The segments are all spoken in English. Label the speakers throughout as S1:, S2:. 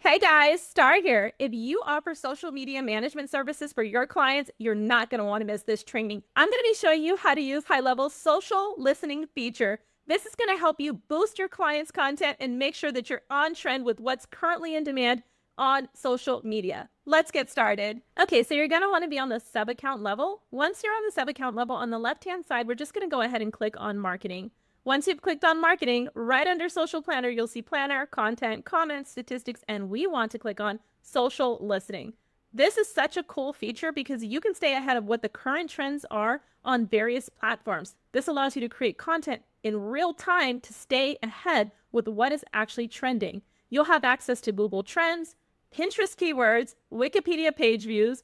S1: Hey guys, Star here. If you offer social media management services for your clients, you're not going to want to miss this training. I'm going to be showing you how to use HighLevel's social listening feature. This is going to help you boost your clients' content and make sure that you're on trend with what's currently in demand on social media. Let's get started. Okay, so you're going to want to be on the sub-account level. Once you're on the sub-account level, on the left-hand side, we're just going to go ahead and click on marketing. Once you've clicked on marketing, right under social planner, you'll see planner, content, comments, statistics, and we want to click on social listening. This is such a cool feature because you can stay ahead of what the current trends are on various platforms. This allows you to create content in real time to stay ahead with what is actually trending. You'll have access to Google Trends, Pinterest keywords, Wikipedia page views,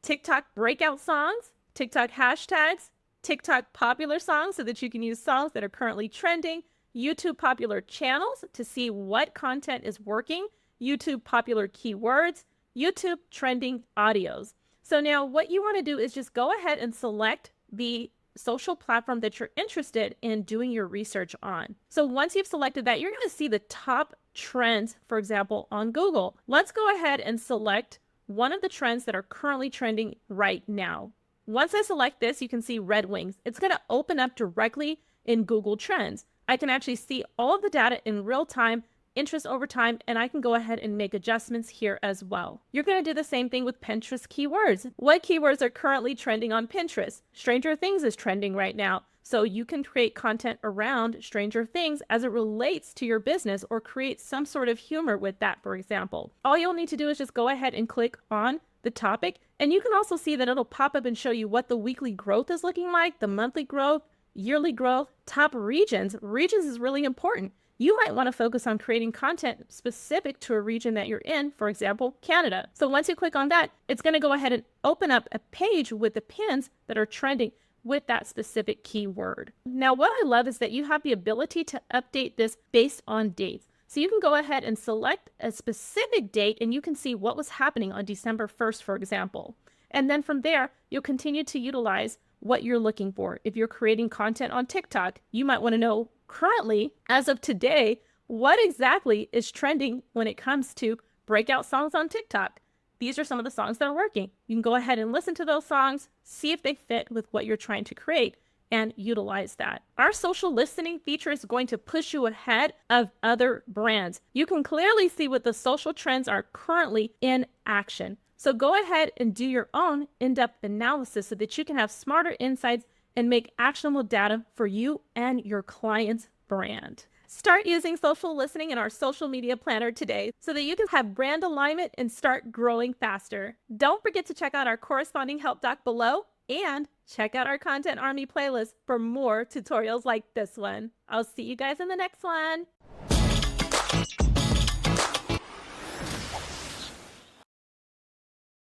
S1: TikTok breakout songs, TikTok hashtags, TikTok popular songs so that you can use songs that are currently trending, YouTube popular channels to see what content is working, YouTube popular keywords, YouTube trending audios. So now what you want to do is just go ahead and select the social platform that you're interested in doing your research on. So once you've selected that, you're going to see the top trends, for example, on Google. Let's go ahead and select one of the trends that are currently trending right now. Once I select this, you can see Red Wings. It's going to open up directly in Google Trends. I can actually see all of the data in real time, interest over time, and I can go ahead and make adjustments here as well. You're going to do the same thing with Pinterest keywords. What keywords are currently trending on Pinterest? Stranger Things is trending right now. So you can create content around Stranger Things as it relates to your business or create some sort of humor with that, for example. All you'll need to do is just go ahead and click on the topic, and you can also see that it'll pop up and show you what the weekly growth is looking like, the monthly growth, yearly growth, top regions. Regions is really important. You might want to focus on creating content specific to a region that you're in, for example, Canada. So once you click on that, it's going to go ahead and open up a page with the pins that are trending with that specific keyword. Now, what I love is that you have the ability to update this based on dates. So you can go ahead and select a specific date and you can see what was happening on December 1st, for example. And then from there, you'll continue to utilize what you're looking for. If you're creating content on TikTok, you might want to know currently, as of today, what exactly is trending when it comes to breakout songs on TikTok. These are some of the songs that are working. You can go ahead and listen to those songs, see if they fit with what you're trying to create, and utilize that. Our social listening feature is going to push you ahead of other brands. You can clearly see what the social trends are currently in action. So go ahead and do your own in-depth analysis so that you can have smarter insights and make actionable data for you and your client's brand. Start using social listening in our social media planner today so that you can have brand alignment and start growing faster. Don't forget to check out our corresponding help doc below and check out our Content Army playlist for more tutorials like this one. I'll see you guys in the next one.